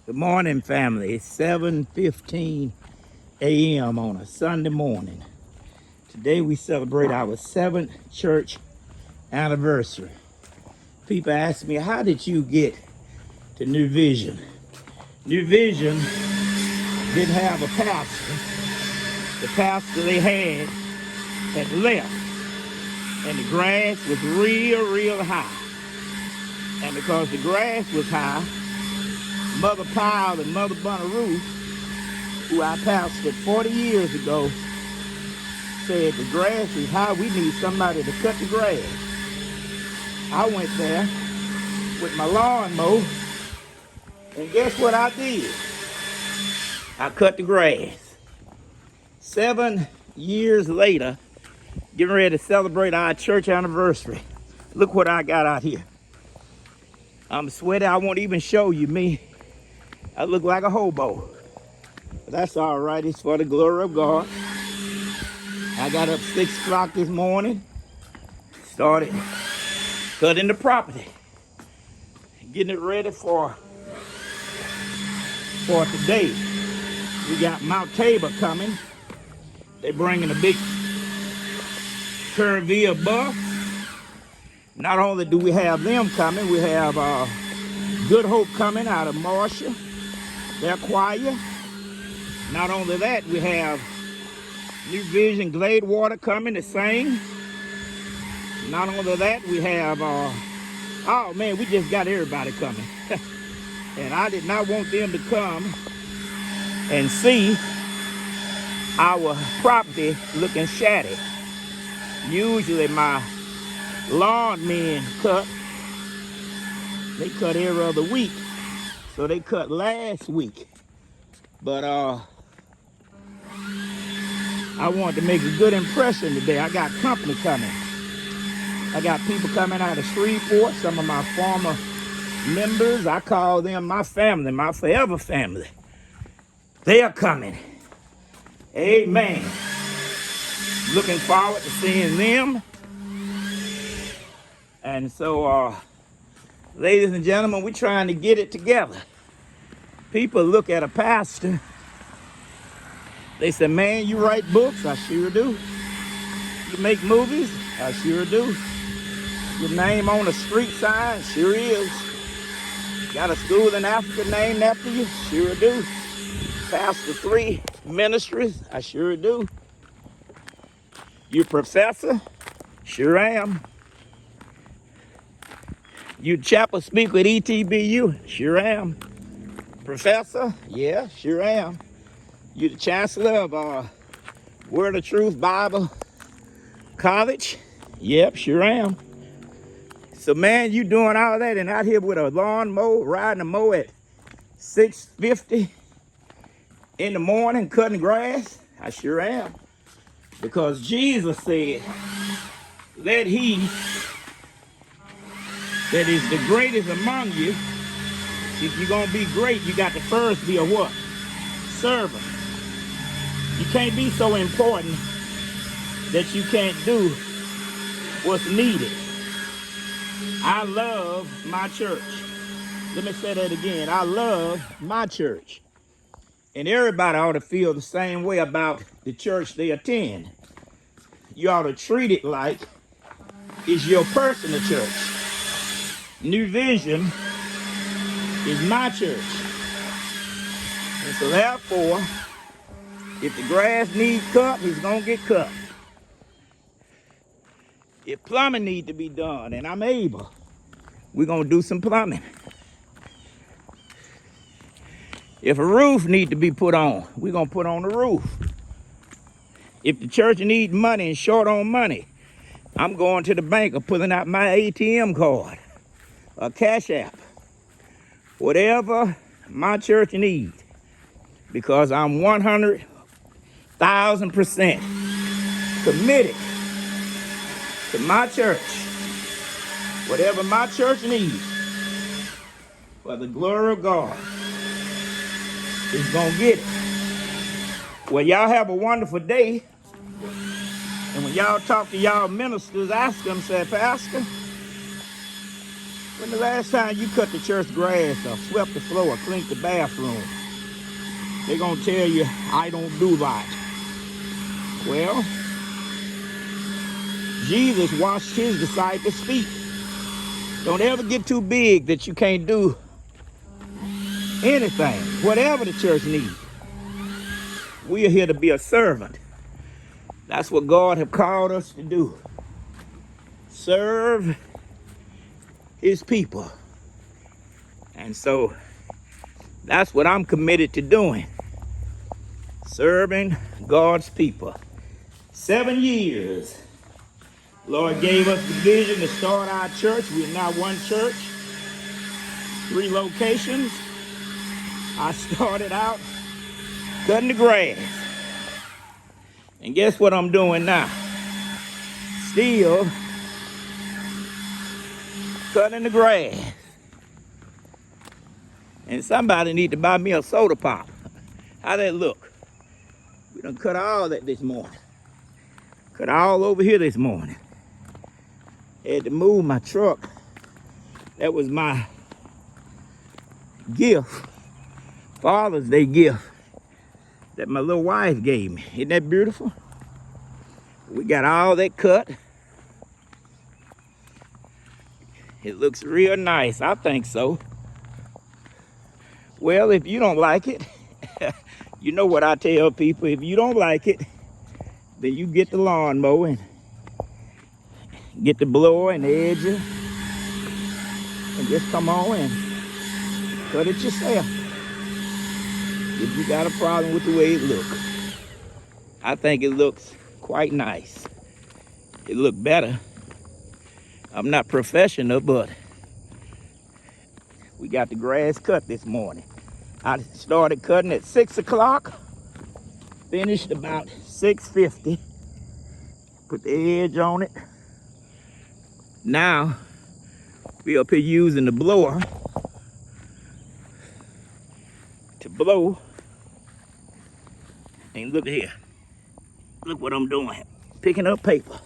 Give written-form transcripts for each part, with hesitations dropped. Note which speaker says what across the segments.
Speaker 1: Good morning, family. It's 7:15 a.m. on a Sunday morning. Today we celebrate our 7th church anniversary. People ask me, how did you get to New Vision? New Vision didn't have a pastor. The pastor they had left, and the grass was real high. And because the grass was high, Mother Powell and Mother Bunaroo, who I pastored 40 years ago, said the grass is high, we need somebody to cut the grass. I went there with my lawnmower, and guess what I did? I cut the grass. 7 years later, getting ready to celebrate our church anniversary. Look what I got out here. I'm sweaty, I won't even show you me. I look like a hobo. But that's all right, it's for the glory of God. I got up 6 o'clock this morning, started cutting the property, getting it ready for today. We got Mount Tabor coming. They bringing a big Curville bus. Not only do we have them coming, we have Good Hope coming out of Marshall, their choir. Not only that, we have New Vision Gladewater coming to sing. Not only that, we have, oh man, we just got everybody coming. And I did not want them to come and see our property looking shabby. Usually my lawn men they cut every other week. So they cut last week. But I wanted to make a good impression today. I got company coming. I got people coming out of Shreveport, some of my former members. I call them my family, my forever family. They are coming. Amen. Looking forward to seeing them. And so, ladies and gentlemen, we're trying to get it together. People look at a pastor. They say, man, you write books? I sure do. You make movies? I sure do. Your name on a street sign? Sure is. Got a school in Africa named after you? Sure do. Pastor 3 ministries? I sure do. You professor? Sure am. You chapel speaker at ETBU? Sure am. Professor? Yeah, sure am. You the chancellor of Word of Truth Bible College? Yep, sure am. So man, you doing all that and out here with a lawn mower, riding a mower at 6:50 in the morning, cutting grass? I sure am. Because Jesus said, let he that is the greatest among you, if you're gonna be great, you got to first be a what? Servant. You can't be so important that you can't do what's needed. I love my church. Let me say that again. I love my church. And everybody ought to feel the same way about the church they attend. You ought to treat it like it's your personal church. New Vision is my church. And so therefore, if the grass needs cut, it's gonna get cut. If plumbing needs to be done, and I'm able, we're gonna do some plumbing. If a roof needs to be put on, we're gonna put on the roof. If the church needs money and short on money, I'm going to the bank or pulling out my ATM card, a Cash App, whatever my church needs, because I'm 100,000% committed to my church. Whatever my church needs for the glory of God is gonna get it. Well, y'all have a wonderful day. And when y'all talk to y'all ministers, ask them, say, Pastor, When the last time you cut the church grass or swept the floor or cleaned the bathroom? They're going to tell you, I don't do that. Well, Jesus washed his disciples' feet. Don't ever get too big that you can't do anything, whatever the church needs. We are here to be a servant. That's what God has called us to do. Serve his people. And so that's what I'm committed to doing. Serving God's people. 7 years. Lord gave us the vision to start our church. We're now one church, 3 locations. I started out cutting the grass. And guess what I'm doing now? Still cutting the grass. And somebody need to buy me a soda pop. How that look? We done cut all that this morning. Cut all over here this morning. Had to move my truck. That was my gift, Father's Day gift, that my little wife gave me. Isn't that beautiful? We got all that cut. It looks real nice. I think so. Well, if you don't like it, you know what I tell people. If you don't like it, then you get the lawnmower and get the blower and the edger and just come on and cut it yourself. If you got a problem with the way it looks. I think it looks quite nice. It looked better. I'm not professional, but we got the grass cut this morning. I started cutting at 6 o'clock, finished about 6:50. Put the edge on it. Now, we up here using the blower to blow. And look here. Look what I'm doing. Picking up paper.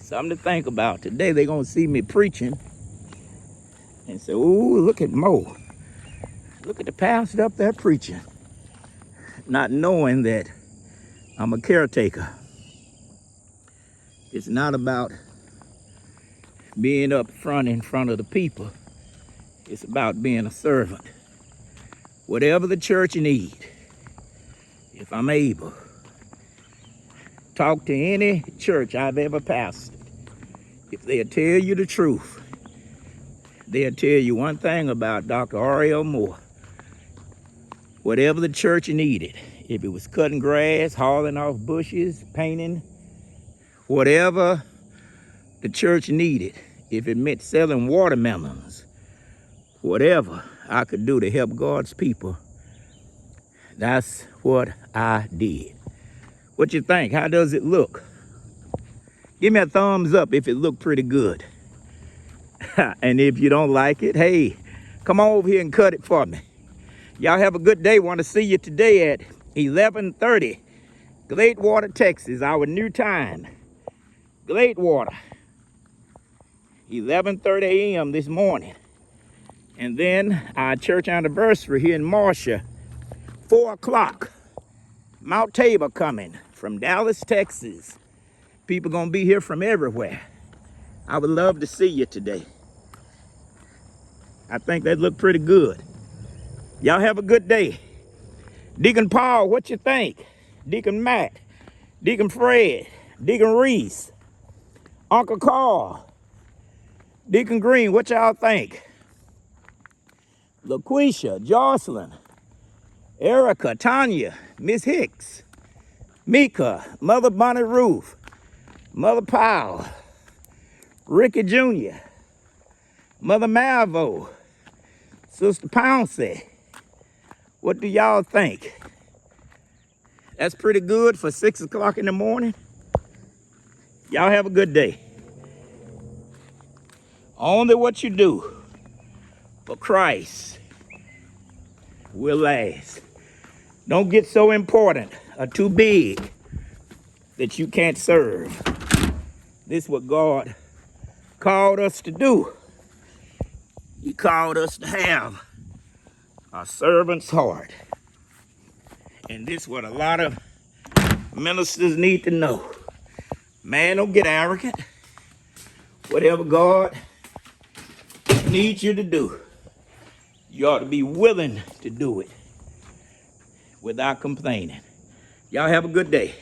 Speaker 1: Something to think about. Today they're going to see me preaching and say, ooh, look at Mo. Look at the pastor up there preaching. Not knowing that I'm a caretaker. It's not about being up front in front of the people. It's about being a servant. Whatever the church needs, if I'm able, talk to any church I've ever pastored. If they'll tell you the truth, they'll tell you one thing about Dr. R.L. Moore. Whatever the church needed, if it was cutting grass, hauling off bushes, painting, whatever the church needed, if it meant selling watermelons, whatever I could do to help God's people, that's what I did. What you think? How does it look? Give me a thumbs up if it looked pretty good. And if you don't like it, hey, come on over here and cut it for me. Y'all have a good day. Want to see you today at 11:30, Gladewater, Texas, our new time. Gladewater, 11:30 a.m. this morning. And then our church anniversary here in Marcia, 4 o'clock. Mount Tabor coming from Dallas, Texas. People gonna be here from everywhere. I would love to see you today. I think that looked pretty good. Y'all have a good day. Deacon Paul, what you think? Deacon Matt, Deacon Fred, Deacon Reese, Uncle Carl, Deacon Green, what y'all think? LaQuisha, Jocelyn, Erica, Tanya, Miss Hicks, Mika, Mother Bonnie Ruth, Mother Powell, Ricky Jr., Mother Malvo, Sister Pouncey. What do y'all think? That's pretty good for 6 o'clock in the morning. Y'all have a good day. Only what you do for Christ will last. Don't get so important or too big that you can't serve. This is what God called us to do. He called us to have a servant's heart. And this is what a lot of ministers need to know. Man, don't get arrogant. Whatever God needs you to do, you ought to be willing to do it without complaining. Y'all have a good day.